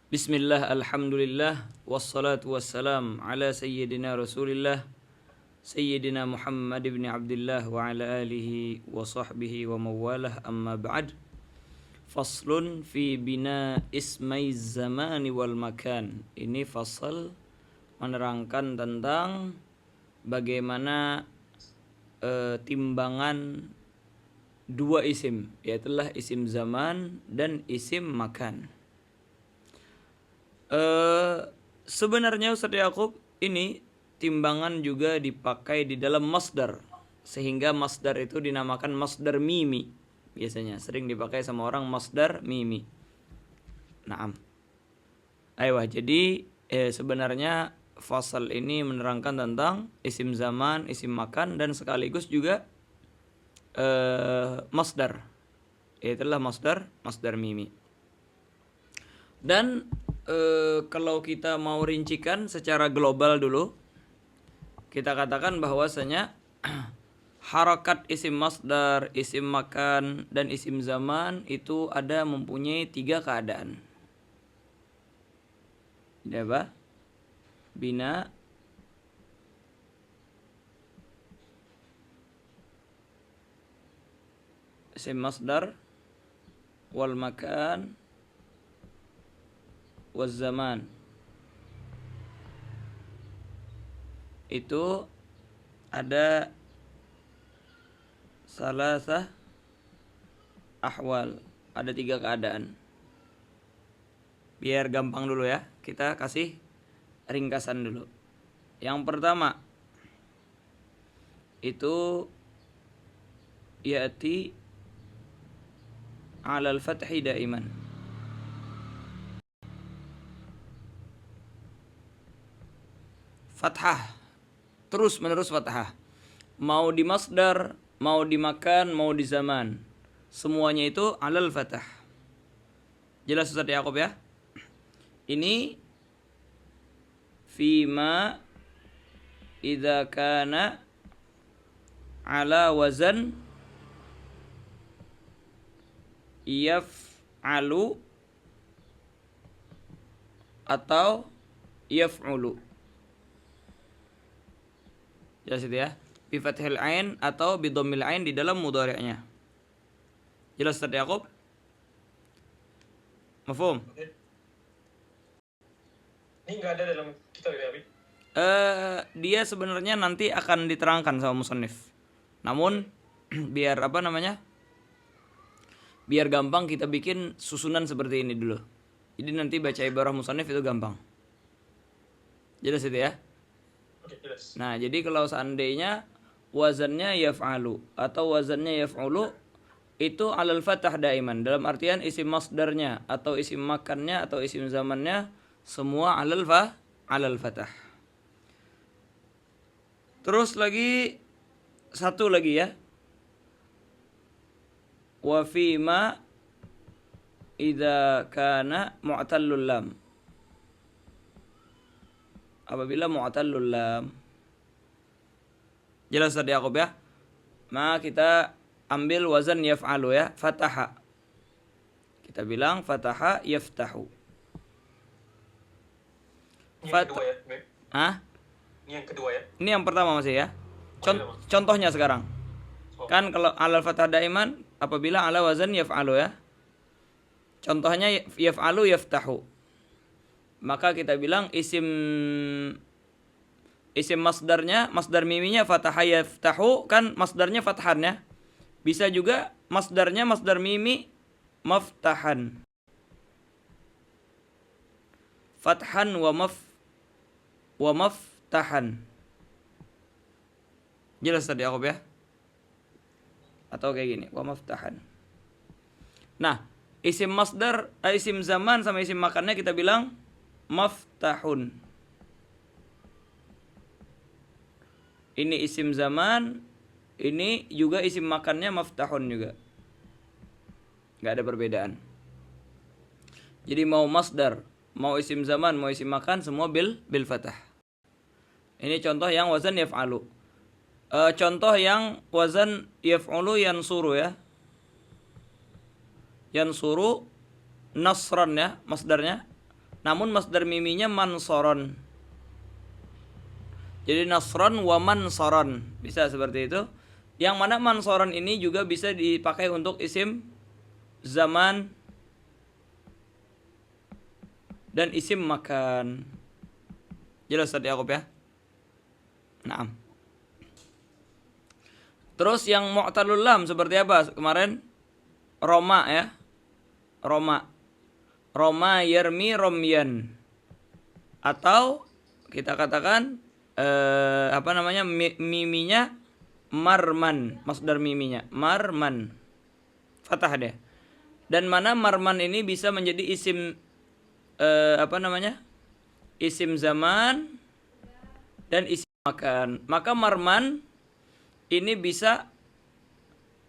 Bismillah, alhamdulillah, wassalatu wassalam ala sayyidina rasulillah Sayyidina Muhammad ibn Abdullah wa ala alihi wa sahbihi wa mawalah, amma ba'd. Faslun fi bina ismai zamani wal makan. Ini fasal menerangkan tentang bagaimana timbangan dua isim, yaitulah isim zaman dan isim makan. Sebenarnya Ustaz Yakub, ini timbangan juga dipakai di dalam masdar, sehingga masdar itu dinamakan masdar mimi. Biasanya sering dipakai sama orang masdar mimi. Naam. Aiyah, jadi sebenarnya fasal ini menerangkan tentang isim zaman, isim makan, dan sekaligus juga masdar, yaitulah masdar mimi. Dan kalau kita mau rincikan secara global dulu, kita katakan bahwasanya harakat isim masdar, isim makan, dan isim zaman itu mempunyai 3 keadaan. Ada apa? Bina, isim masdar, wal makan, wal zaman. Itu ada salasah ahwal, ada 3 keadaan. Biar gampang dulu ya, kita kasih ringkasan dulu. Yang pertama itu ya'ti 'alal fathi daiman. Fathah, terus menerus fathah. Mau di masdar, mau dimakan, mau di zaman, semuanya itu 'alal fathah. Jelas Ustaz Yakub ya? Ini fima idza kana ala wazan yaf'alu atau yaf'ulu. Jelas itu ya? Bi fathil ain atau bi dhammil ain di dalam mudhari'nya. Jelas Ustaz Yakub? Mafhum? Ini enggak ada dalam kitab ya, Abi? Dia sebenarnya nanti akan diterangkan sama musannif. Namun biar biar gampang, kita bikin susunan seperti ini dulu. Jadi nanti baca ibarah musannif itu gampang. Jelas itu ya? Oke, jelas. Nah, jadi kalau seandainya wazannya yaf'alu atau wazannya yaf'ulu, itu alal fathah daiman. Dalam artian isim masdarnya atau isim makannya atau isim zamannya semua alal fathah. Terus lagi satu lagi ya. Wa fima idza kana mu'tallul lam. Apabila mu'tallul lam. Jelas tadi Yakub ya? Maka kita ambil wazan yaf'alu ya, fataha. Kita bilang fataha yaftahu. Ini yang kedua ya, Beb? Hah? Ini yang kedua ya? Ini yang pertama masih ya. Pertama. Contohnya sekarang. Kan kalau alal fathah daiman apabila ala wazan yaf'alu ya. Contohnya yaf'alu yaftahu. Maka kita bilang isim masdarnya, masdar miminya fataha yaftahu, kan masdarnya fathan ya. Bisa juga masdarnya masdar mimi maftahan. Fathan wa maftahan. Jelas tadi Yakub ya? Atau kayak gini, wa maftahan. Nah, isim masdar, isim zaman sama isim makannya kita bilang maftahun. Ini isim zaman, ini juga isim makannya maftahun juga. Gak ada perbedaan. Jadi mau masdar, mau isim zaman, mau isim makan, semua bil fathah. Ini contoh yang wazan yaf'alu. Contoh yang wazan yaf'ulu yansuru ya. Yansuru nasran ya, masdarnya. namun masdar miminya mansoron. Jadi nasron wa mansoron, bisa seperti itu. Yang mana mansoron ini juga bisa dipakai untuk isim zaman dan isim makan. Jelas tadi Yakub ya? Naam. Terus yang mu'talul lam seperti apa kemarin? Roma ya. Roma. Roma yarmi romyan. Atau kita katakan miminya marman, masdar miminya marman, fathah deh. Dan mana marman ini bisa menjadi isim isim zaman dan isim makan. Maka marman ini bisa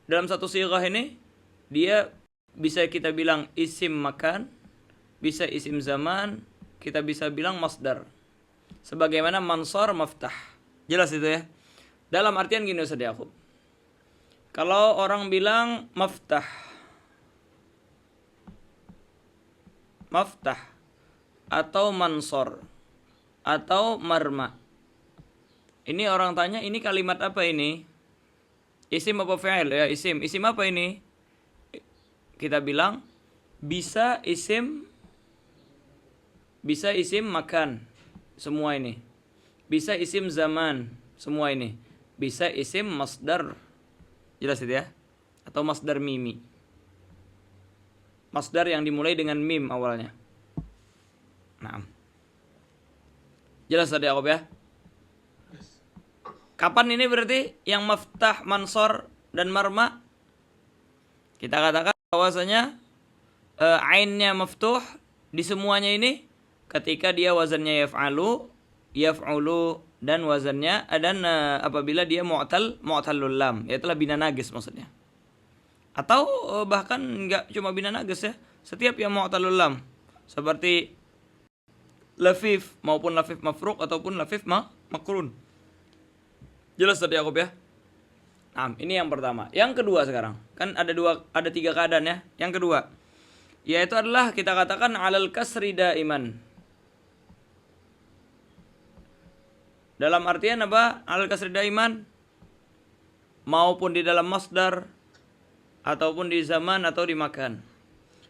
dalam satu sighah ini dia bisa kita bilang isim makan, bisa isim zaman, kita bisa bilang masdar. Sebagaimana mansor maftah. Jelas itu ya. Dalam artian gini Ustaz Yakub. Kalau orang bilang maftah atau mansor atau marma. Ini orang tanya, ini kalimat apa ini? Isim apa fi'il? Ya, isim. Isim apa ini? Kita bilang bisa isim makan. Semua ini bisa isim zaman, semua ini bisa isim masdar, jelas itu ya, atau masdar mimi, masdar yang dimulai dengan mim awalnya. Nah, jelas tadi Yakub ya. Kapan ini berarti yang maftah, mansor dan marma? Kita katakan bahwasanya ainnya maftuh di semuanya ini ketika dia wazannya yaf'ulu dan wazannya dan apabila dia mu'tallul lam, yaitu bina nagis maksudnya. Atau bahkan enggak cuma bina nagis ya, setiap yang mu'tallul lam seperti lafif maupun lafif mafruq ataupun lafif makrun. Jelas tadi Yakub ya? Nah, ini yang pertama. Yang kedua sekarang, kan ada tiga keadaan ya. Yang kedua yaitu adalah kita katakan alal kasri daiman. Dalam artian apa? Al-kasri daiman maupun di dalam masdar ataupun di zaman atau di makan.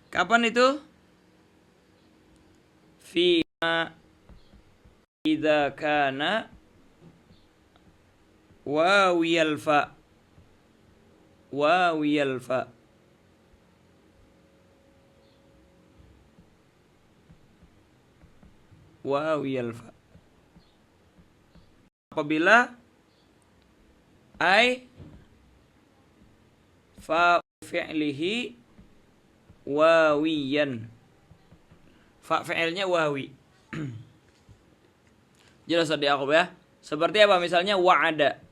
Kapan itu? Fima idza kana wawiyal fa. Apabila fa fi'lihi wawiyan, fa fi'ilnya wawi. Jelas tadi aku ya. Seperti apa misalnya wa'ada.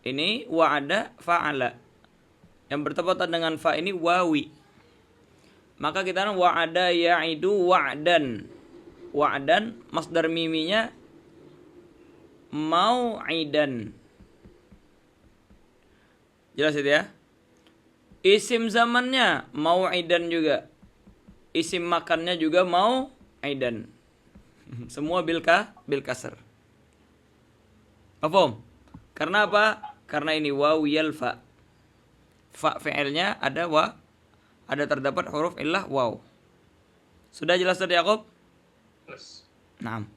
Ini wa'ada fa'ala. Yang bertepatan dengan fa ini wawi. Maka kita wa'ada ya'idu wa'dan. Wa'dan masdar miminya mau'idan. Jelas itu ya. Isim zamannya mau'idan juga. Isim makannya juga mau'idan. Semua bil kasr. Paham? Karena apa? Karena ini wawiyal fa. Fa fi'ilnya ada terdapat huruf illah waw. Sudah jelas tadi Yakub? Yes. Naam.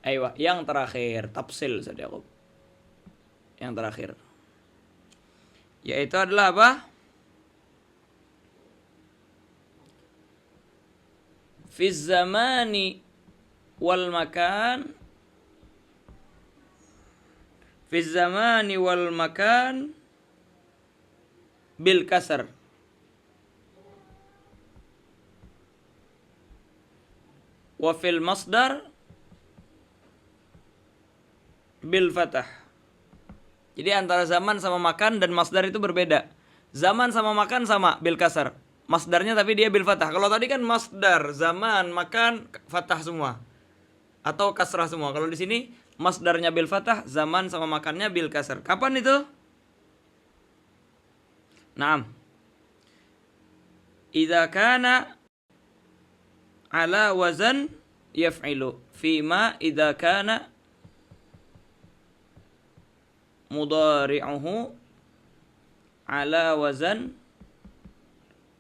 Aywa, yang terakhir tafsil Ustaz Yakub. Yang terakhir yaitu adalah apa? Fi zamani wal makan. Fi zamani wal makan bil kasr. Wa fil masdar bil fatah. Jadi antara zaman sama makan dan masdar itu berbeda. Zaman sama makan sama bil kasar. Masdarnya tapi dia bil fatah. Kalau tadi kan masdar, zaman, makan fatah semua. Atau kasrah semua. Kalau di sini masdarnya bil fatah, zaman sama makannya bil kasar. Kapan itu? Naam. Idza kana ala wazan yaf'ilu fima idza kana mudhari'uhu ala wazan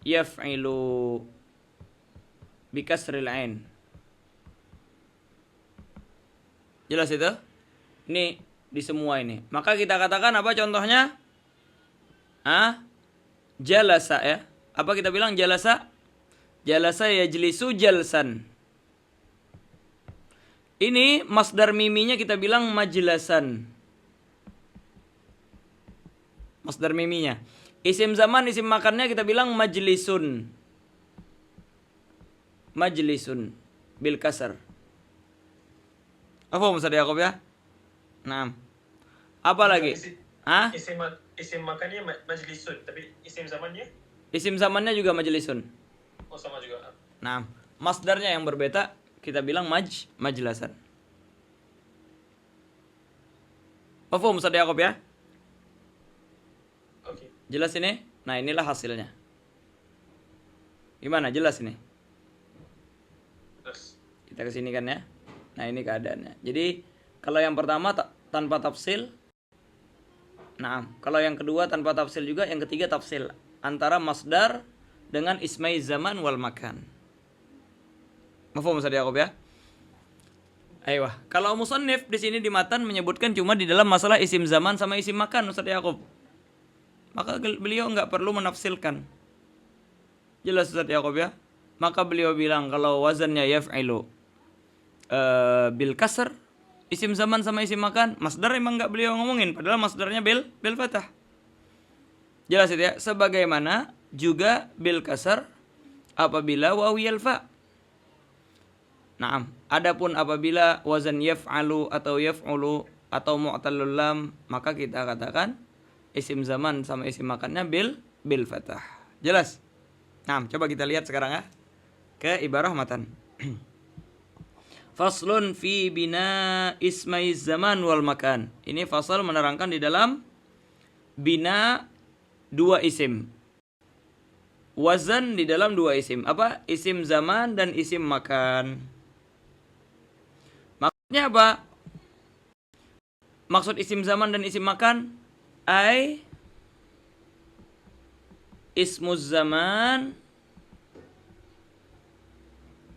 yaf'ilu bikasril ain. Jelas itu? Ini di semua ini. Maka kita katakan apa contohnya? Jalasa ya. Apa kita bilang jalasa? Jalasa yajlisu jalsan. Ini masdar miminya kita bilang majlasan. Masdar miminya. Isim zaman, isim makannya kita bilang majlisun. Majlisun bil kasar. Apa Ustaz Yaqub ya? Nah. Apa lagi? Isim makannya majlisun, tapi isim zamannya? Isim zamannya juga majlisun. Oh, sama juga. Nah, masdarnya yang berbeda kita bilang majlasan. Mafhum Ustaz Yaqub ya? Oke. Jelas ini? Nah, inilah hasilnya. Gimana? Jelas ini? Terus. Kita kesini kan ya. Nah, ini keadaannya. Jadi, kalau yang pertama tanpa tafsil. Nah, kalau yang kedua tanpa tafsil juga, yang ketiga tafsil antara masdar dengan ismai zaman wal makan. Mafhum Ustaz Yaqub ya? Ayo, kalau musannif di sini di matan menyebutkan cuma di dalam masalah isim zaman sama isim makan Ustaz Yaqub. Maka beliau enggak perlu menafsilkan. Jelas Ustaz Yaqub ya? Maka beliau bilang kalau wazannya yaf'ilu bil kasr, isim zaman sama isim makan, masdar emang enggak beliau ngomongin, padahal masdarnya bil fathah. Jelas itu ya? Sebagaimana juga bil kasr apabila wawiyal fa. Naam, adapun apabila wazan yaf'alu atau yaf'ulu atau mu'tallul lam, maka kita katakan isim zaman sama isim makannya bil fathah. Jelas? Naam, coba kita lihat sekarang ya ke ibarah matan. Faslun fi bina ismai zaman wal makan. Ini fasal menerangkan di dalam bina dua isim. Wazan di dalam dua isim. Apa? Isim zaman dan isim makan. Maksudnya apa? Maksud isim zaman dan isim makan? Ismuz zaman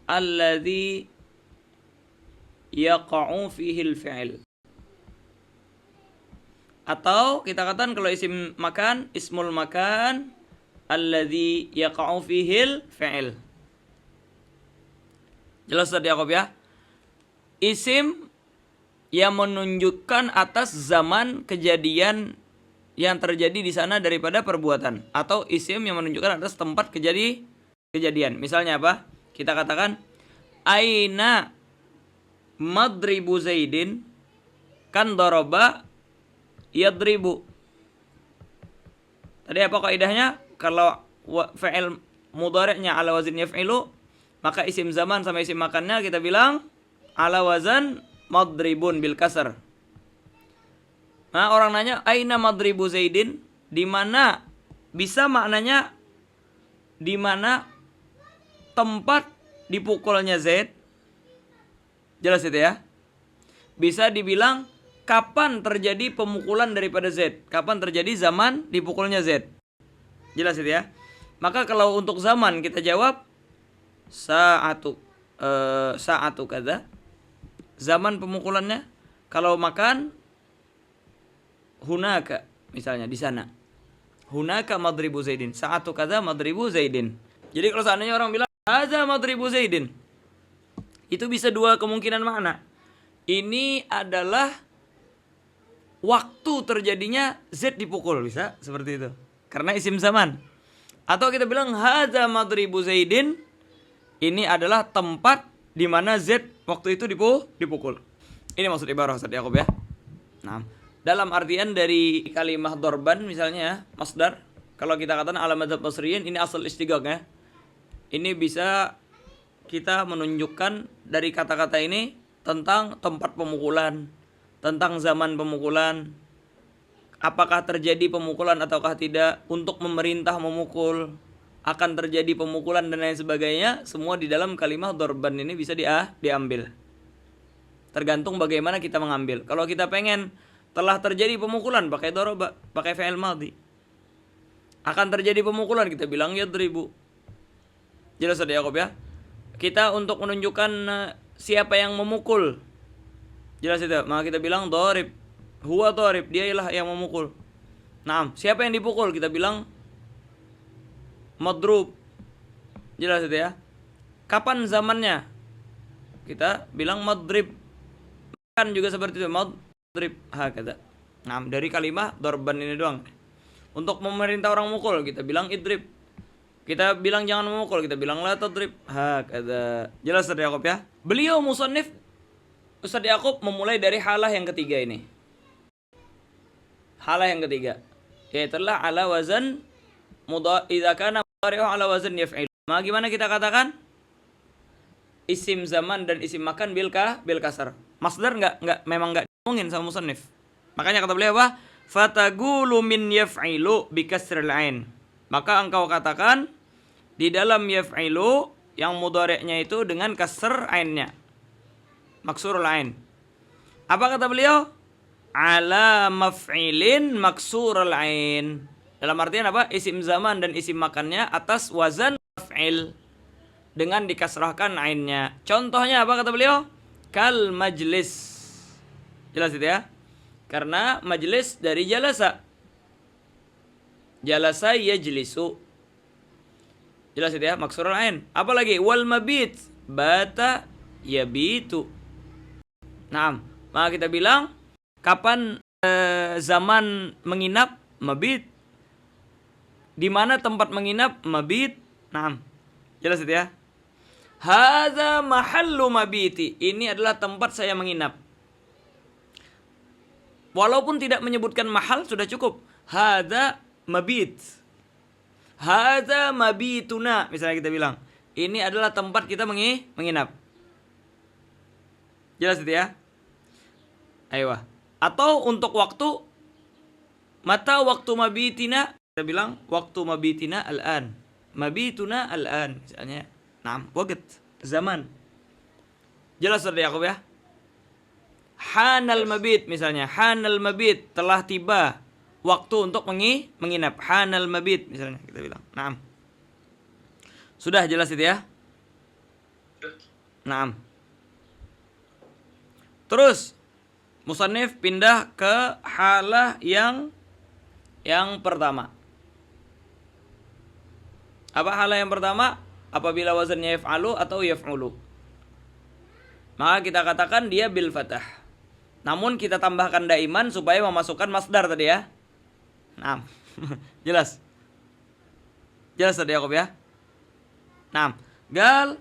alladhi yaqa'u fihi al-fi'il. Atau kita katakan kalau isim makan, ismul makan alladhi yaqa'u fihi al-fi'il. Jelas tadi Yaqub ya? Isim yang menunjukkan atas zaman kejadian yang terjadi di sana daripada perbuatan, atau isim yang menunjukkan atas tempat kejadian. Misalnya apa? Kita katakan aina madribu Zaidin, kan doroba yadribu. Tadi apa kaidahnya? Kalau fi'il mudhari'nya ala wazn yaf'ilu, maka isim zaman sama isim makannya kita bilang ala wazan madribun bil kasar. Nah, orang nanya aina madribu Zaidin, di mana? Bisa maknanya di mana tempat dipukulnya Zaid. Jelas itu ya? Bisa dibilang kapan terjadi pemukulan daripada Z, kapan terjadi zaman dipukulnya Z. Jelas itu ya? Maka kalau untuk zaman kita jawab sa'atu kada, zaman pemukulannya. Kalau makan hunaka, misalnya di sana. Hunaka madribu Zaidin, sa'atu kada madribu Zaidin. Jadi kalau seandainya orang bilang hadza madribu Zaidin, itu bisa dua kemungkinan makna. Ini adalah waktu terjadinya Z dipukul, bisa seperti itu. Karena isim zaman. Atau kita bilang hadza madribu Zaidin, ini adalah tempat di mana Z waktu itu dipukul. Ini maksud ibarah Ustaz Yaqub ya. Nah, dalam artian dari kalimah dorban misalnya ya, masdar. Kalau kita katakan ala madzhab Basriyin, ini asal istighaq ya. Ini bisa kita menunjukkan dari kata-kata ini tentang tempat pemukulan, tentang zaman pemukulan, apakah terjadi pemukulan ataukah tidak, untuk memerintah memukul, akan terjadi pemukulan dan lain sebagainya, semua di dalam kalimat dorban ini bisa diambil. Tergantung bagaimana kita mengambil. Kalau kita pengen telah terjadi pemukulan, pakai doroba, pakai fi'il madhi. Akan terjadi pemukulan, kita bilang yadribu. Jelas ada Yakub ya? Kita untuk menunjukkan siapa yang memukul, jelas itu, maka kita bilang dorib. Huwa dorib, dia ialah yang memukul. Nah, siapa yang dipukul? Kita bilang madrub. Jelas itu ya. Kapan zamannya? Kita bilang madrib. Kan juga seperti itu, madrib hakada. Nah, dari kalimat dorban ini doang. Untuk memerintah orang mukul, kita bilang idrib. Kita bilang jangan memukul, kita bilang la tadrib hakada. Jelas Ustaz Yakub ya? Beliau musannif Ustaz Yakub memulai dari halah yang ketiga ini. Halah yang ketiga, yaitu ala wazan idza kana mudhari'u ala wazan yaf'il. Maka gimana kita katakan? Isim zaman dan isim makan bil kasar. Masdar memang enggak diomongin sama musannif. Makanya kata beliau apa? Fatagulu min yaf'ilu bi kasril ain. Maka engkau katakan di dalam yaf'ilu yang mudhari'nya itu dengan kasr ainnya. Maksurul ain. Apa kata beliau? Ala maf'ilin maksurul ain. Dalam artian apa? Isim zaman dan isim makannya atas wazan maf'il dengan dikasrahkan ainnya. Contohnya apa kata beliau? Kal majlis. Jelas itu ya? Karena majlis dari jalasa. Jalasa yajlisu. Jelas itu ya? Maksurul ain. Apalagi wal mabit, bata yabitu. Nah, maka kita bilang kapan zaman menginap? Mabit. Di mana tempat menginap? Mabit. Nah, jelas itu ya? Hadza mahallu mabiti. Ini adalah tempat saya menginap. Walaupun tidak menyebutkan mahal sudah cukup. Hadza mabit. Hadza mabituna. Misalnya kita bilang, ini adalah tempat kita menginap. Jelas itu ya? Ayo. Atau untuk waktu, mata waktu mabitina, kita bilang waktu mabitina al-an. Mabituna al-an. Misalnya, waqt, zaman. Jelas sudah Yakub ya? Hanal mabit misalnya. Hanal mabit, telah tiba waktu untuk menginap. Hanal mabit misalnya kita bilang. Sudah jelas itu ya? Terus musannif pindah ke halah yang pertama. Apa halah yang pertama? Apabila wazannya yaf'alu atau yaf'ulu. Maka kita katakan dia bil fathah. Namun kita tambahkan daiman supaya memasukkan masdar tadi ya. Jelas. Jelas tadi Yakub ya? Gal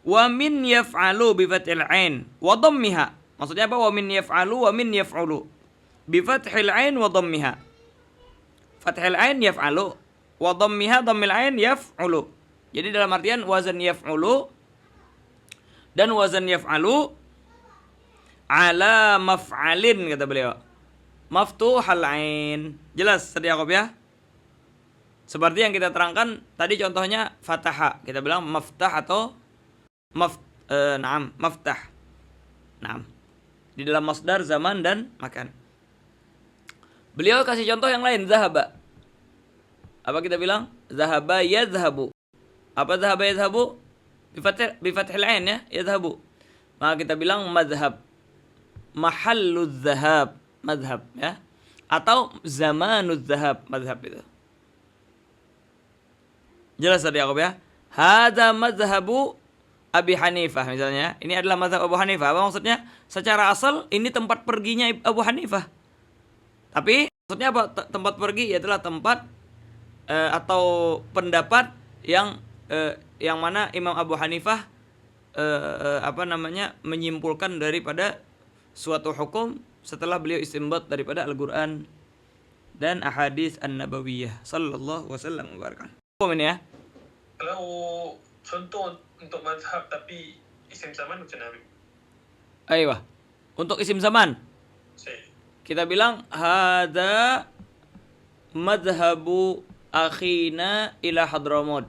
wa min yaf'alu bi fathil ain wa dhammiha. Maksudnya apa? Wa min yaf'alu wa min yaf'ulu. Bi fathil ain wa dhammiha. Fathil ain yaf'alu wa dhammiha dhammil ain yaf'ulu. Jadi dalam artian wazan yaf'ulu dan wazan yaf'alu ala maf'alin kata beliau. Maftuhal ain. Jelas tadi Yakub ya? Seperti yang kita terangkan tadi contohnya fataha. Kita bilang maftah atau maftah. Di dalam masdar zaman dan makan. Beliau kasih contoh yang lain, zahaba. Apa kita bilang? Zahaba yadhhabu. Apa zahaba yadhhabu? Bi fathil ain ya, yadhhabu. Maka kita bilang madhhab. Mahalluz zahab, madhhab ya. Atau zamanuz zahab, madhhab itu. Jelas tadi Yakub ya? Hadza madhhabu Abi Hanifah misalnya. Ini adalah mazhab Abu Hanifah. Apa maksudnya? Secara asal ini tempat perginya Abu Hanifah. Tapi maksudnya apa? Tempat pergi adalah tempat atau pendapat yang mana Imam Abu Hanifah menyimpulkan daripada suatu hukum setelah beliau istinbat daripada Al-Qur'an dan ahadits an-nabawiyah sallallahu wasallam wabarakatuh. Hukum ini ya. Kalau contoh untuk mazhab tapi isim zaman macam mana? Aiyah. Untuk isim zaman Saya. kita bilang hadza madhhabu akhina ila Hadramut.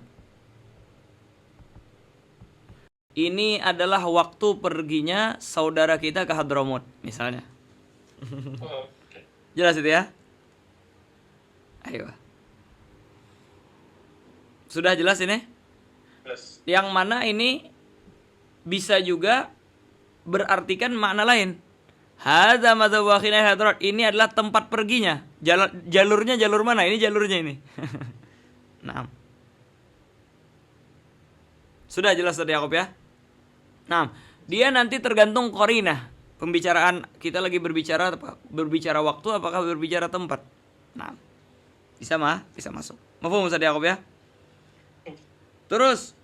Ini adalah waktu perginya saudara kita ke Hadramut, misalnya. Oh, okay. Jelas itu ya? Ayo. Sudah jelas ini? Jelas. Yang mana ini bisa juga berartikan makna lain. Hadza madhabu akhina ila Hadramut. Ini adalah tempat perginya. Jalurnya jalur mana? Ini jalurnya ini. Nah. Sudah jelas tadi Yakub ya? Nah, dia nanti tergantung qarinah. Pembicaraan kita lagi berbicara waktu apakah berbicara tempat. Nah, bisa masuk. Mafhum Ustaz Yakub ya? Terus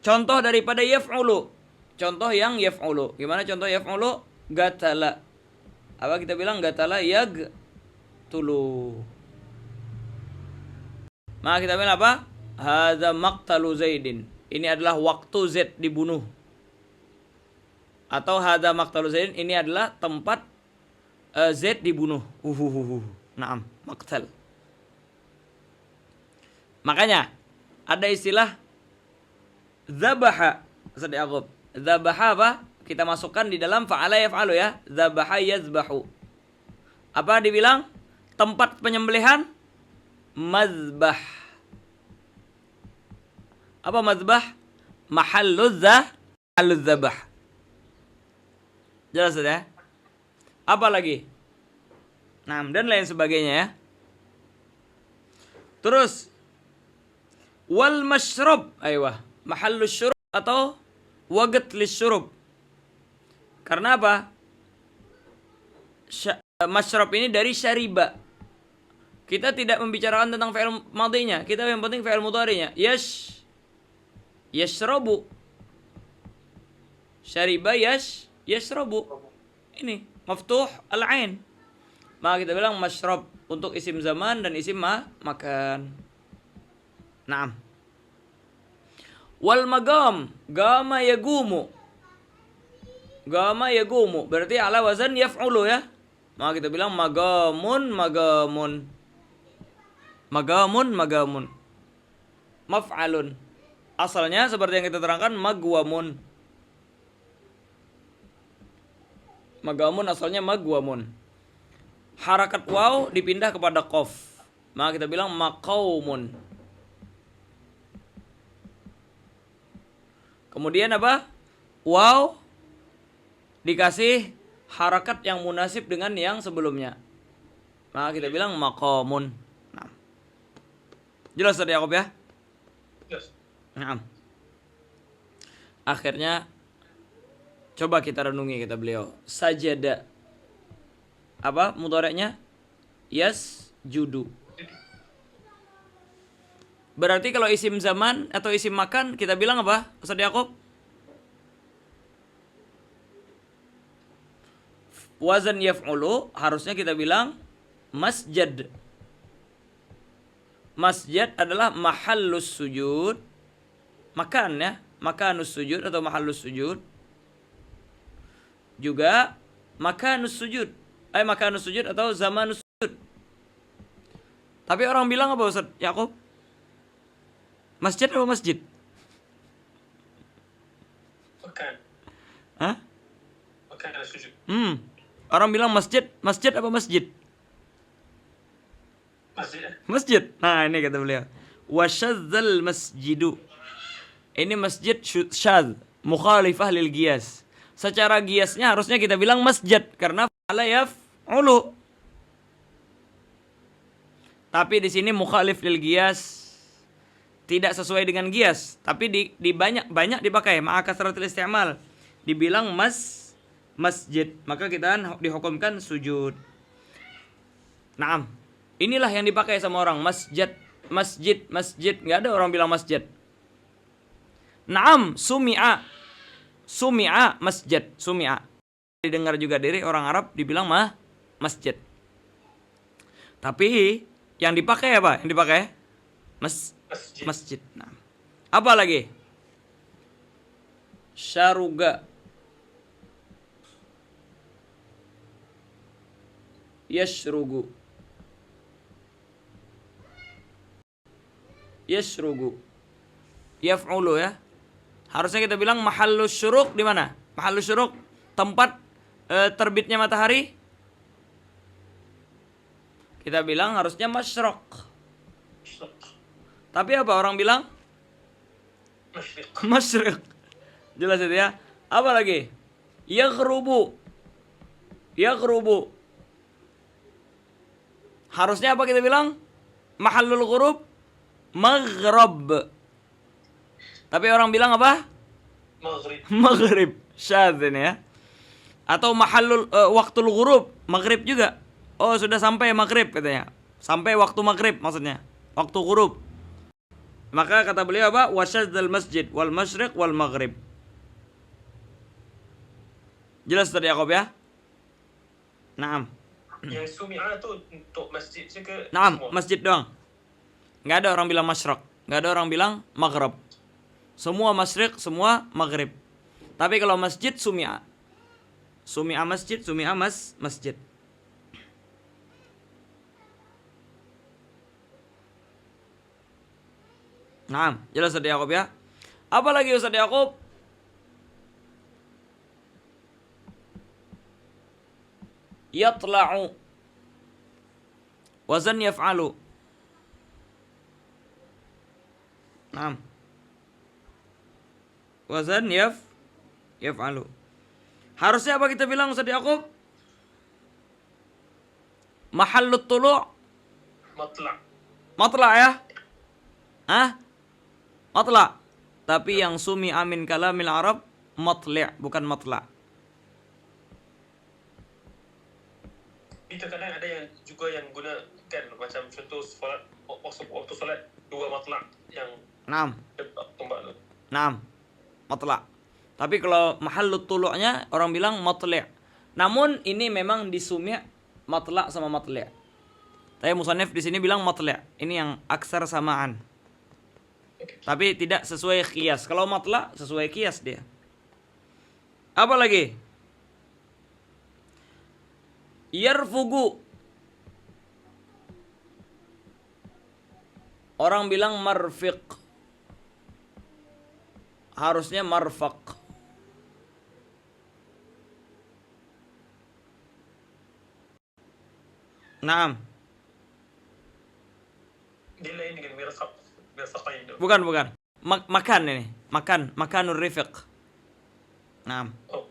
contoh daripada yaf'ulu. Contoh yang yaf'ulu. Gimana contoh yaf'ulu? Gatala. Apa kita bilang gatala tulu. Maka kita bilang apa? Hadza maqtalu Zaidin. Ini adalah waktu Z dibunuh. Atau hadza maqtalu Zaidin, ini adalah tempat Z dibunuh. Naam, maqtal. Makanya ada istilah dzabaha. Ustaz Yaqub. Dzabaha apa? Kita masukkan di dalam fa'ala yaf'alu ya. Dzabaha yazbahu. Apa dibilang? Tempat penyembelihan mazbah. Apa mazbah? Mahalluz dzabah. Jelas ya? Apa lagi? Nah, dan lain sebagainya ya. Terus wal masyrab, aywa, mahallus syurub atau waqt lisyurub. Karena apa? Masyrab ini dari syariba. Kita tidak membicarakan tentang fi'il madhinya, kita yang penting fi'il mudhari'nya. Yashrabu. Syariba yashrabu. Ini maftuh al-ain. Maka kita bilang masyrab untuk isim zaman dan isim makan. Naam. Wal magam, gama yagumu. Gama yagumu berarti ala wazan yaf'ulu ya. Maka kita bilang magamun. Maf'alun. Asalnya seperti yang kita terangkan magwamun. Magamun asalnya magwamun. Harakat waw dipindah kepada qaf. Maka kita bilang maqaumun. Kemudian apa? Waw dikasih harakat yang munasib dengan yang sebelumnya. Maka kita bilang maqamun. Nah. Jelas tadi Yakub ya? Jelas. Nah. Akhirnya coba kita renungi kata beliau. Sajada. Apa mudhari'nya? Yasjudu. Berarti kalau isim zaman atau isim makan kita bilang apa? Ustaz Yakub? Wazan yaf'ulu harusnya kita bilang masjad. Masjid adalah mahallus sujud. Makan ya, makanus sujud atau mahallus sujud. Juga makanus sujud. Makanus sujud atau zamanus sujud. Tapi orang bilang apa Ustaz Yakub? Masjid atau masjid? Makan. Hah? Makan ada sujud. Orang bilang masjid apa masjid? Masjid. Masjid. Nah, ini kata beliau. Wasyadzal masjidu. Ini masjid syadz, mukhalifah lil qiyas. Secara qiyasnya harusnya kita bilang masjid karena fa'ala yaf'ulu. Tapi di sini mukhalif lil qiyas. Tidak sesuai dengan qiyas, tapi di banyak dipakai ma'a kasratil isti'mal. Dibilang masjid, maka kita dihukumkan sujud. Naam. Inilah yang dipakai sama orang, masjid. Enggak ada orang bilang masjid. Naam, sumi'a masjid, sumi'a. Didengar juga dari orang Arab dibilang masjid. Tapi yang dipakai apa? Yang dipakai masjid. Nah. Apa lagi? Syaruga. Yashrugu. yashrugu. Yaf'ulu ya. Harusnya kita bilang mahallus syuruq di mana? Mahallus syuruq tempat terbitnya matahari. Kita bilang harusnya masyriq. Tapi apa orang bilang? مشرق. Masyriq. Jelas itu ya. Apa lagi? Yaghrubu. Yaghrubu. Harusnya apa kita bilang? Mahallul ghurub maghrib. Tapi orang bilang apa? مغرب. Maghrib. Syadz ini ya. Atau mahallul waktul ghurub, maghrib juga. Oh, sudah sampai maghrib katanya. Sampai waktu maghrib maksudnya. Waktu ghurub. Maka kata beliau apa? Wasyadzal masjid wal masyriq wal maghrib. Jelas tadi Yakob ya? Naam. Yang sumi'a tu untuk masjid juga. Naam, semua. masjid doang. Nggak ada orang bilang masyriq, nggak ada orang bilang maghrib. Semua masyriq, semua maghrib. Tapi kalau masjid sumi'a. Sumi'a masjid, sumi'a masjid. Naam, jelas Ustaz Yakob ya? Apa lagi Ustaz Yakob? Yatla'u. Wazan yaf'alu. Naam. Wazan yaf'alu. Harusnya apa kita bilang Ustaz Yaqub? Mahallut tulu' Matla'. matla' ya? Hah? Matla'. Tapi yang sumi amin kalamil Arab matli' bukan matla'. Itu kadang ada yang juga yang guna kan macam contoh solat waktu solat dua matla' yang Naam. tombak tu. Naam. Matla'. Tapi kalau mahallut tulu'nya orang bilang matli'. Namun ini memang disumi' matla' sama matli'. Tapi musannif di sini bilang matli'. Ini yang aksar samaan. Tapi tidak sesuai qiyas. Kalau matla' sesuai qiyas dia. Apa lagi? Yarfugu. Orang bilang marfiq. Harusnya marfaq. Naam. Dia lain dengan mirfaqain tu. Bukan. Makan ini. Makanur rifiq. Naam. Oh,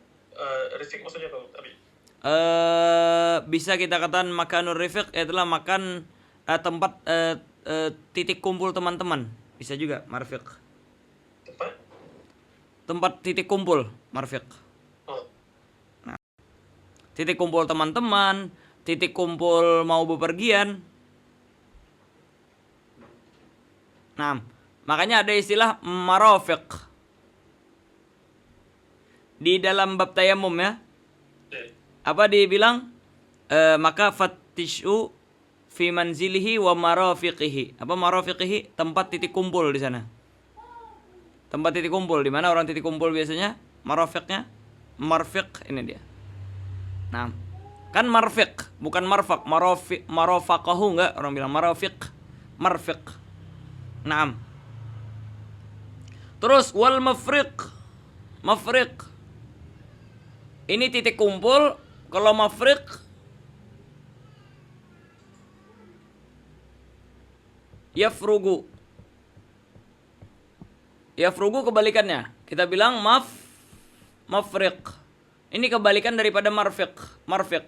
risik maksudnya apa? Abi. Bisa kita katakan makanur rifiq adalah makan tempat titik kumpul teman-teman. Bisa juga marfiq. Tempat? Tempat titik kumpul marfiq. Oh, Titik kumpul teman-teman, titik kumpul mau bepergian. Nah, makanya ada istilah marafiq. Di dalam bab tayamum ya. Apa dibilang? Maka fatishu fi manzilihi wa marafiqihi. Apa marafiqihi? Tempat titik kumpul di sana. Tempat titik kumpul di mana orang titik kumpul biasanya? Marafiqnya? Marfiq ini dia. Nah, kan marfiq, bukan marfaq. Marafaqahu enggak orang bilang marafiq. Marfiq. Naam. Terus wal mafriq. Mafriq. Ini titik kumpul. Kalau mafriq yafrugu. Yafrugu kebalikannya. Kita bilang mafriq. Ini kebalikan daripada marfiq. Marfiq.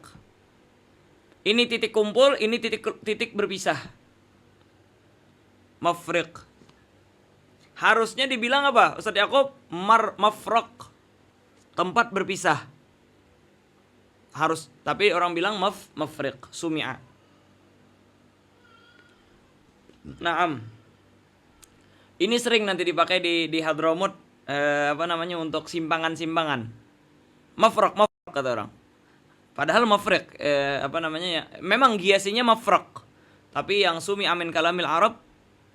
Ini titik kumpul, ini titik berpisah. Mafriq. Harusnya dibilang apa? Ustaz Yaqub, mafraq. Tempat berpisah. Harus, tapi orang bilang mafriq, sumi'a. Naam. Ini sering nanti dipakai di Hadramut untuk simpangan-simpangan. Mafraq kata orang. Padahal mafriq ya. Memang giasinya mafraq. Tapi yang sumi amin kalamil Arab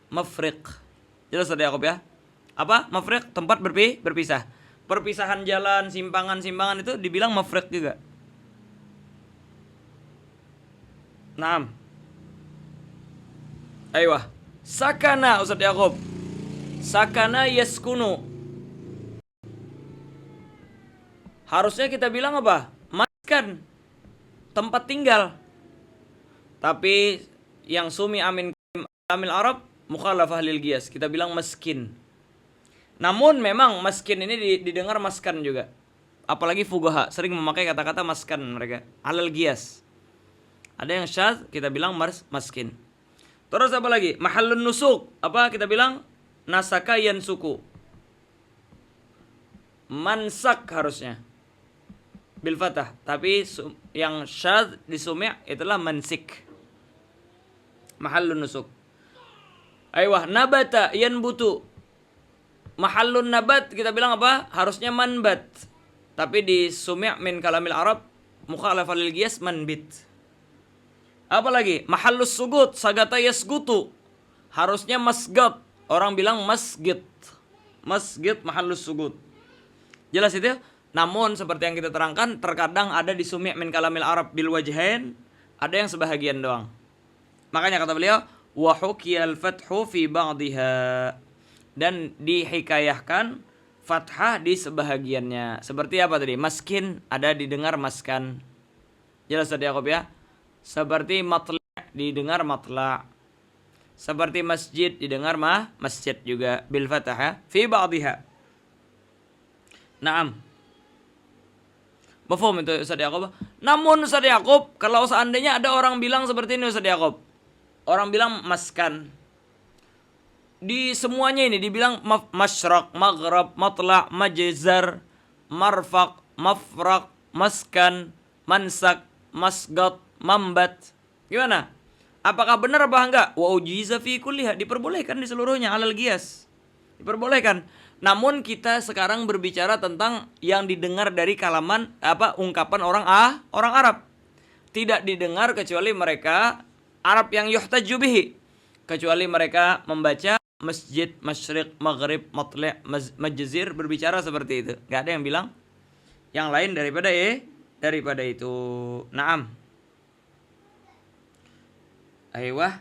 mafriq. Jelas tadi Yaqub ya? Apa? Mafriq tempat berpisah. Perpisahan jalan, simpangan-simpangan itu dibilang mafriq juga. Naam. Aiyah. Sakana Ustaz Yaqub. Sakana yaskunu. Harusnya kita bilang apa? Maskan. Tempat tinggal. Tapi yang sumi amin kalamil Arab mukhalafah lil qiyas. Kita bilang maskin. Namun memang maskin ini didengar maskan juga. Apalagi fuqaha sering memakai kata-kata maskan mereka. Alal qiyas. Ada yang syadz kita bilang maskin. Terus apa lagi? Mahallun nusuk. Apa kita bilang? Nasaka yansuku. Mansak harusnya. Bil fathah. Tapi yang syadz di sumi' itulah mansik. Mahallun nusuk. Aywah, nabata yanbutu. Mahallun nabat kita bilang apa? Harusnya manbat. Tapi di sumi' min kalamil Arab mukhalafah lil qiyas manbit. Apa lagi? Mahallus sujud, sagata yasgutu. Harusnya masgat. Orang bilang masjid. Masjid mahallus sujud. Jelas itu? Namun seperti yang kita terangkan, terkadang ada di sumi' min kalamil Arab bil wajhain, ada yang sebahagian doang. Makanya kata beliau, wa hukiyal fathu fi ba'dihha. Dan dihikayahkan fathah di sebahagiannya. Seperti apa tadi? Maskin ada didengar maskan. Jelas tadi Yaqub ya? Seperti matla' didengar matla'. Seperti masjid didengar masjid juga bil fathah ya. Fi ba'dihha. Naam. Mafhum itu Ustaz Yaqub? Namun Ustaz Yaqub, kalau seandainya ada orang bilang seperti ini Ustaz Yaqub. Orang bilang maskan. Di semuanya ini dibilang masyraq, maghrib, matla', majzar, marfaq, mafraq, maskan, mansak, masgat, mambat. Gimana? Apakah benar apa enggak? Wa ujiza fi kulliha, diperbolehkan di seluruhnya alal qiyas. Diperbolehkan. Namun kita sekarang berbicara tentang yang didengar dari kalaman ungkapan orang Arab. Tidak didengar kecuali mereka Arab yang yuhtaju bihi. Kecuali mereka membaca masjid, masyriq, maghrib, matli', majzir, berbicara seperti itu. Enggak ada yang bilang yang lain daripada itu. Naam. Aywah.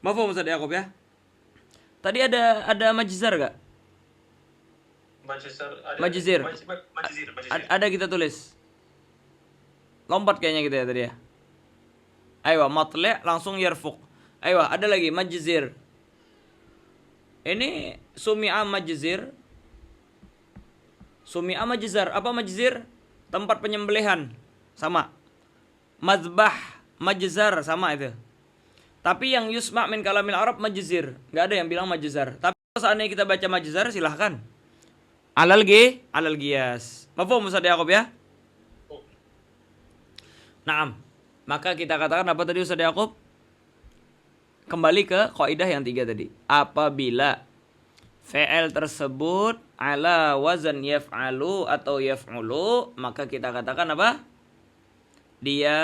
Mafhum Ustaz Yaqub ya? Tadi ada majzar enggak? Majzir. Ada kita tulis. Lompat kayaknya gitu ya tadi ya. Ayo, matli' langsung yarfuq. Ayo, ada lagi majzir. Ini sumi'a majzir. Sumi'a majzar. Apa majzir? Tempat penyembelihan. Sama. Mazbah, majzar sama itu. Tapi yang yusma' min kalamil Arab majzir. Enggak ada yang bilang majzar. Tapi kalau seandainya kita baca majzar silahkan. Alal qiyas. Mafhum Ustaz Yaqub ya? Naam. Maka kita katakan apa tadi Ustaz Yaqub? Kembali ke kaidah yang 3 tadi. Apabila fi'il tersebut ala wazan yaf'alu atau yaf'ulu, maka kita katakan apa? Dia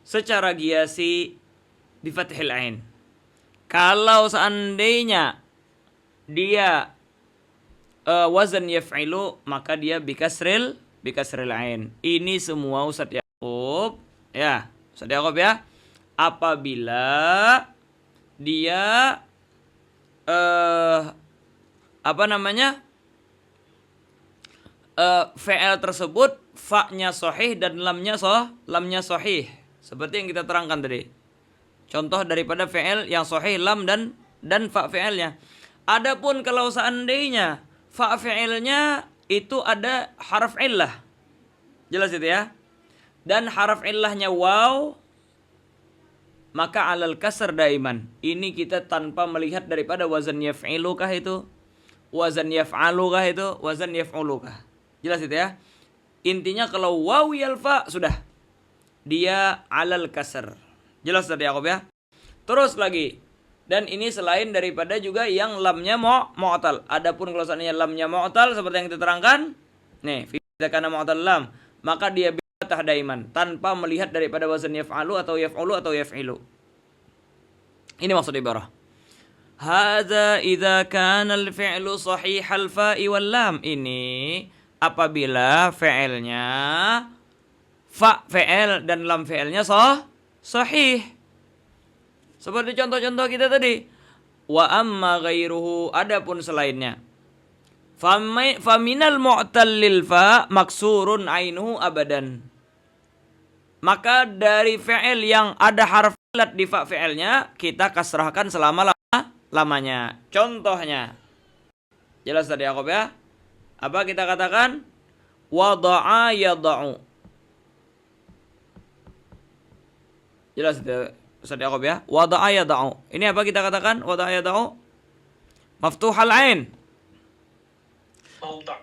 secara qiyasi di fathil ain. Kalau seandainya dia wazan yaf'ilu, maka dia bikasril ain. Ini semua Ustaz Yaqub ya. Ustaz Yaqub ya. Apabila dia fi'il tersebut fa-nya sahih dan lamnya sahih. Seperti yang kita terangkan tadi. Contoh daripada fi'il yang sahih lam dan fa fi'ilnya. Adapun kalau seandainya fa fi'ilnya itu ada harf illah. Jelas itu ya. Dan harf illahnya waw, maka alal kasr daiman. Ini kita tanpa melihat daripada wazan yaf'ilu kah itu, wazan yaf'alu kah itu, wazan yaf'ulu kah. Jelas itu ya. Intinya kalau waw yalfa sudah dia alal kasr. Jelas tadi Yaqub ya. Terus lagi. Dan ini selain daripada juga yang lamnya mu'tal. Adapun kalau seandainya lamnya mu'tal seperti yang kita terangkan, nih, fi kana mu'tal lam, maka dia fathah daiman tanpa melihat daripada wazan yaf'alu atau yaf'ulu atau yaf'ilu. Ini maksud ibarah. Hadza idza kana al-fi'lu sahihal fa'i wal lam. Ini apabila fi'ilnya fa fi'il dan lam fi'ilnya sahih. Seperti contoh-contoh kita tadi. Wa amma ghairuhu, adapun selainnya. Faminal mu'tallil fa maksurun ainuhu abadan. Maka dari fi'il yang ada harf illat di fa fi'ilnya, kita kasrahkan selama-lamanya. Contohnya. Jelas tadi Yaqub ya? Apa kita katakan? Wada'a yada'u. Jelas tadi Yaqub ya? Wada'a yada'u. Ini apa kita katakan? Wada'a yada'u. Maftuhal ain. Maudu'.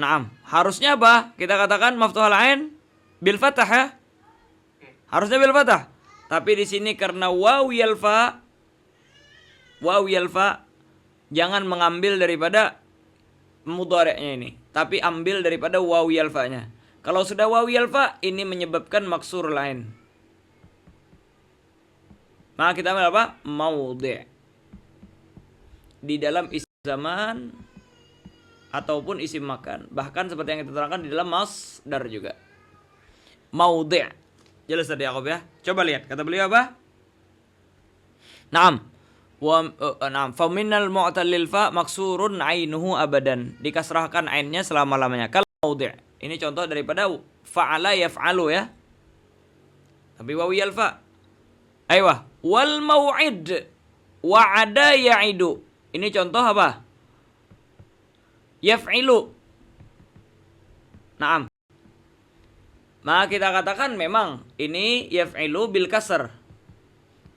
Naam. Harusnya apa? Kita katakan maftuhal ain bil fathah ya. Harusnya bil fathah. Tapi di sini karena waw yal fa, jangan mengambil daripada mudhari'nya ini, tapi ambil daripada waw yal fa-nya. Kalau sudah waw yal fa, ini menyebabkan maksur lain. Maka kita ambil apa? Maudhi'. Di dalam isim zaman ataupun isim makan. Bahkan seperti yang kita terangkan di dalam masdar juga. Maudhi'. Jelas tadi Yaqub ya? Coba lihat kata beliau apa? Naam. Naam, faminal mu'tallil fa maksurun ainuhu abadan. Dikasrahkan ainnya selama-lamanya. Kalau maudhi'. Ini contoh daripada fa'ala yaf'alu ya. Tapi wawiyal fa. Aywa, wal mau'id wa'ada ya'idu. Ini contoh apa? Yaf'ilu. Naam. Maka kita katakan memang ini yaf'ilu bil kasr.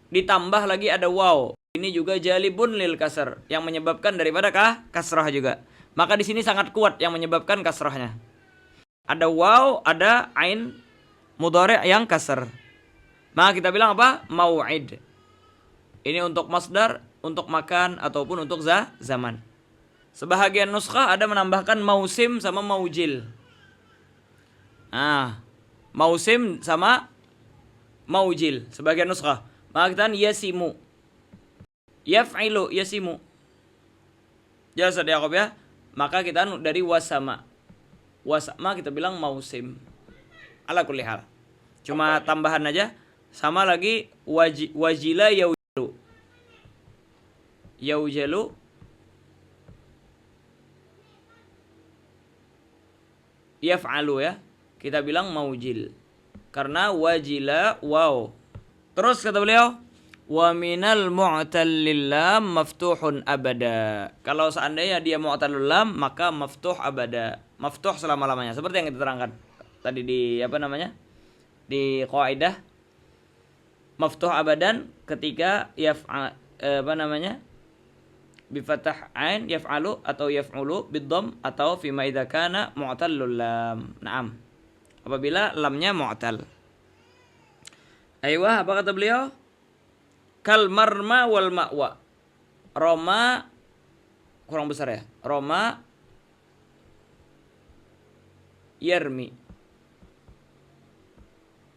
Ditambah lagi ada waw. Ini juga jalibun lil kasr yang menyebabkan daripada kasrah juga. Maka di sini sangat kuat yang menyebabkan kasrahnya. Ada waw, ada ain mudhari' yang kasr. Maka kita bilang apa? Mau'id. Ini untuk masdar, untuk makan ataupun untuk zaman. Sebahagian nuskhah ada menambahkan mausim sama maujil. Nah, mausim sama maujil sebagian nuskhah. Maka kita yasimu. Yaf'ilu yasimu. Jelas ada Yaqub ya? Maka kita dari wasama. Wasama kita bilang mausim. Ala kulli hal. Cuma tambahan aja. Sama lagi wajila yaujalu. Yaujalu. Yaf'alu ya. Kita bilang maujil. Karena wajila waw. Terus kata beliau, wa minal mu'tallil lam maftuhun abada. Kalau seandainya dia mu'tallil lam, maka maftuh abada. Maftuh selama-lamanya. Seperti yang kita terangkan tadi di apa namanya? Di qaidah maftuh abadan ketika bi fathah ain yaf'alu atau yaf'ulu bid-dhamm atau fi ma idza kana mu'tallul lam. Naam. Apabila lamnya mu'tal. Aywa, apa kata beliau? Kal marma wal ma'wa. Roma kurang besar ya. Roma yarmi.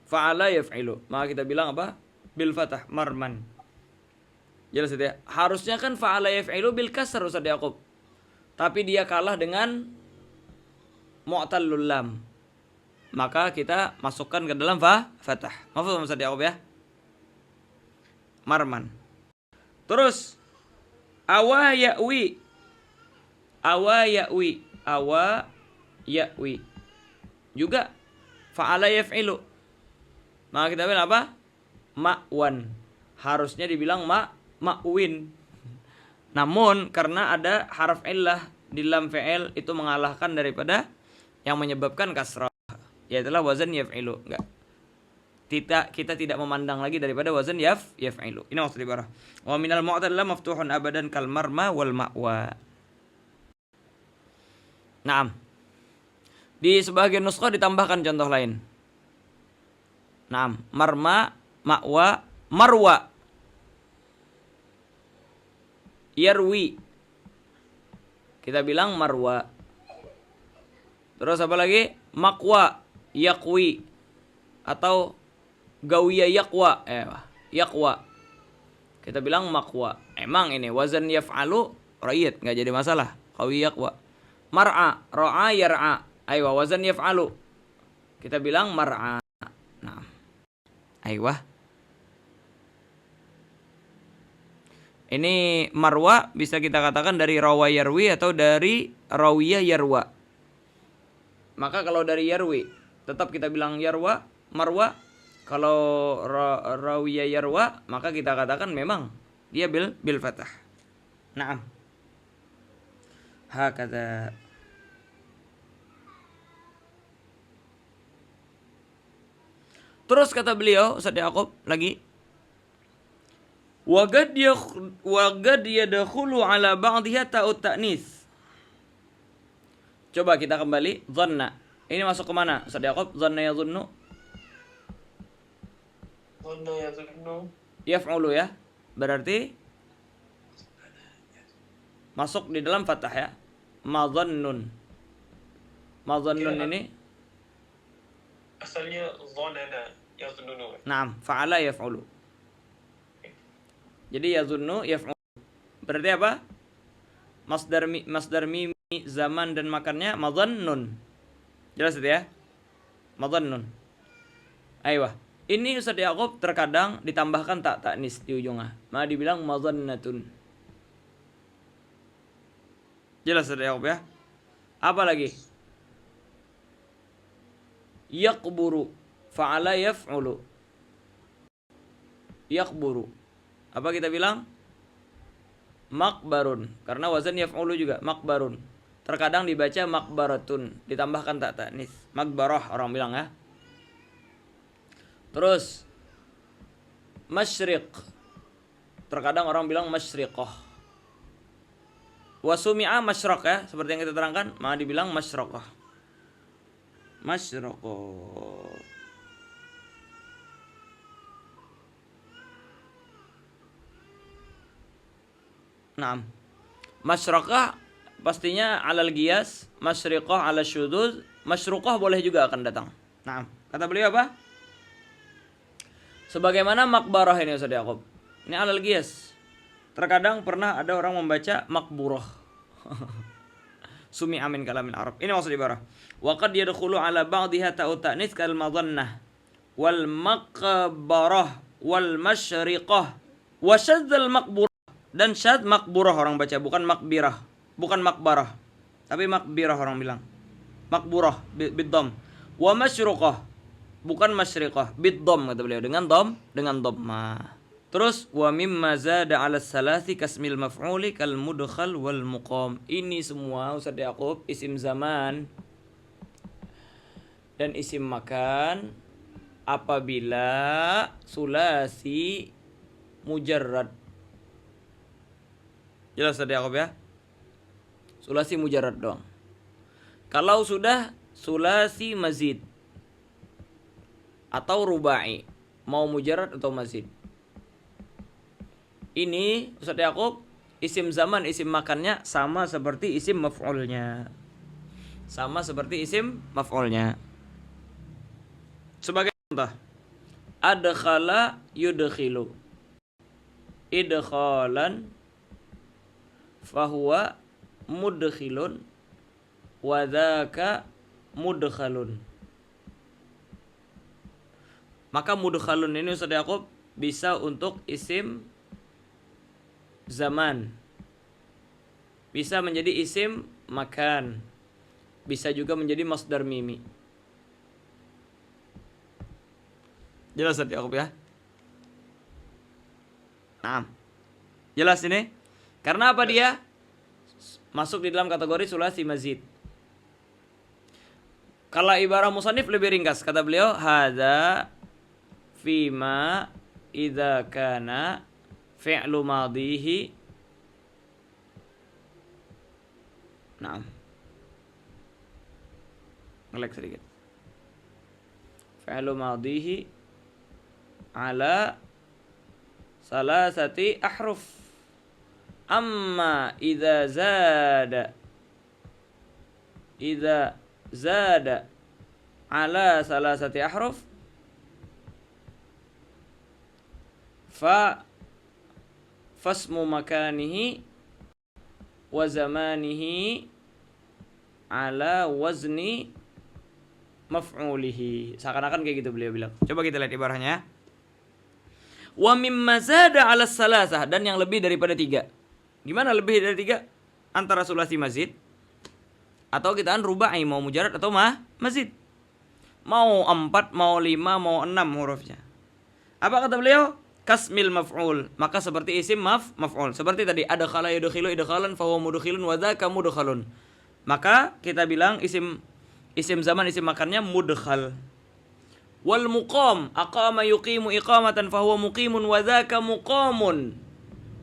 Fa'ala yaf'ilu. Maka kita bilang apa? Bil fathah marman. Jelas ya. Harusnya kan fa'ala yaf'ilu bil kasr Ustaz Yaqub. Tapi dia kalah dengan mu'tallul lam. Maka kita masukkan ke dalam fathah. Mafhum Ustaz Yaqub ya? Marman. Terus awa ya'wi. Awa ya'wi. Awa ya'wi. Juga fa'ala yaf'ilu. Maka kita bilang apa? Ma'wan. Harusnya dibilang ma'win. Namun karena ada harf illah di lam fi'il itu mengalahkan daripada yang menyebabkan kasrah. Yaitulah wazan yaf'ilu. Enggak. Kita tidak memandang lagi daripada wazan yaf'ilu. Ini maksud ibarah. Wa minal mu'tallil maftuhun abadan kal marma wal ma'wa. Naam. Di sebagian nuskhah ditambahkan contoh lain. Naam, marma, ma'wa, marwa. Yarwi. Kita bilang marwa. Terus apa lagi? Maqwa, yaqwi. Atau gawiya yaqwa. Yaqwa. Kita bilang maqwa. Emang ini wazan yaf'alu ra'iyat, enggak jadi masalah. Qawi yaqwa. Mar'a, ra'a yar'a. Aywa, wazan yaf'alu. Kita bilang mar'a. Nah. Aywa. Ini marwa bisa kita katakan dari rawa yarwi atau dari rawiya yarwa. Maka kalau dari yarwi tetap kita bilang yarwa, marwa. Kalau rawiya yarwa maka kita katakan memang dia bil fathah. Naam. Hakadha. Terus kata beliau Ustaz Yaqub lagi, wagad yadkhulu ala ba'dhiha ta'ut ta'nis. Coba kita kembali dhanna. Ini masuk ke mana Ustaz Yaqub? Dhanna yadhunnu. Dhanna yadhunnu. Yaf'ulu ya. Berarti masuk di dalam fathah ya. Madhannun. Madhannun ini asalnya dhanana yadhunnunu. Naam, fa'ala yaf'ulu. Jadi yadhunnu yaf'ulu. Berarti apa? Masdar mimi zaman dan makannya madhannun. Jelas itu ya? Madhannun. Aiyah. Ini Ustaz Yaqub terkadang ditambahkan tak ta'nis di ujungnya. Maka dibilang madhannatun. Jelas Ustaz Yaqub ya? Apa lagi? Yaqburu, fa'ala yaf'ulu. Yaqburu. Apa kita bilang? Makbarun. Karena wazan yaf'ulu juga, makbarun. Terkadang dibaca makbaratun, ditambahkan tak ta'nis. Makbarah orang bilang ya. Terus masyriq. Terkadang orang bilang masyriqah. Wasumi'a masyraq ya, seperti yang kita terangkan, maka dibilang masyraqah. Masyraqah. Naam. Masyraqah pastinya alal qiyas, masyriqah ala syudud, masyruqah boleh juga akan datang. Naam. Kata beliau apa? Sebagaimana makbarah ini Ustaz Yaqub. Ini alal qiyas. Terkadang pernah ada orang membaca makburah. Sumi amin kalamin Arab. Ini maksud ibarah. Wa qad yadkhulu ala ba'dhiha ta'ut ta'nis kal madhannah wal maqbarah wal masyriqah wa syadzal maqburah. Dan syad makburah orang baca, bukan makbirah, bukan makbarah, tapi makbirah orang bilang. Makburah bid-dham. Wa masyruqah, bukan masyriqah, bid-dham kata beliau, dengan dhamma. Terus wa mimma zada 'ala salasi kasmil maf'uli kal mudkhal wal muqam. Ini semua Ustaz Yaqub isim zaman dan isim makan apabila sulasi mujarrad. Jelas Ustaz Yaqub ya? Sulasi mujarrad doang. Kalau sudah sulasi mazid atau rubai, mau mujarrad atau mazid. Ini Ustaz Yaqub isim zaman, isim makannya sama seperti isim maf'ulnya. Sama seperti isim maf'ulnya. Sebagai contoh, adkhala yudkhilu. Idkhalan fahuwa mudkhilun wa dzaka mudkhalun. Maka mudkhalun ini Ustaz Yaqub bisa untuk isim zaman, bisa menjadi isim makan, bisa juga menjadi masdar mimi. Jelas Ustaz Yaqub ya? Nah, jelas ini? Karena apa dia? Masuk di dalam kategori sulasi mazid. Kalau ibarah musannif lebih ringkas, kata beliau, hadza fima idza kana fi'lu madhihi. Naam. Ngelek sedikit. Fi'lu madhihi ala salasati ahruf. Amma idza zada ala salasati ahruf fasmu makanihi wa zamanihi ala wazni maf'ulihi. Seakan-akan kayak gitu beliau bilang. Coba kita lihat ibarahnya. Wa mimma zada 'ala salasah, dan yang lebih daripada 3. Gimana lebih dari 3? Antara sulasi mazid atau kitaan rubai, mau mujarad atau mazid. Mau 4, mau 5, mau 6 hurufnya. Apa kata beliau? Kasmil maf'ul, maka seperti isim maf'ul. Seperti tadi, adkhala yudkhilu idkhalan fa huwa mudkhilun wa dzaka mudkhalun. Maka kita bilang isim zaman, isim makannya mudkhal. Wal muqam, aqama yuqimu iqamatan fa huwa muqimun wa dzaka muqamun.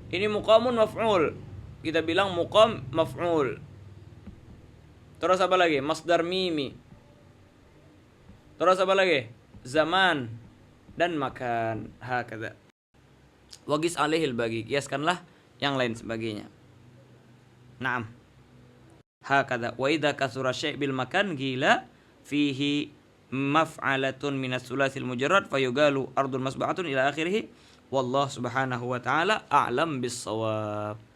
Ini muqamun maf'ul. Kita bilang muqam maf'ul. Terus apa lagi? Masdar mimi. Terus apa lagi? Zaman dan makan. Hakadha. Wagis alaihil bagi, kiaskanlah yang lain sebagainya. Naam. Hakadha. Wa idza kasura syai' bil makan gila fihi maf'alatun minas sulasil mujarrad fayugalu ardun masba'atun ila akhirih. Wallahu subhanahu wa ta'ala a'lam bis shawab.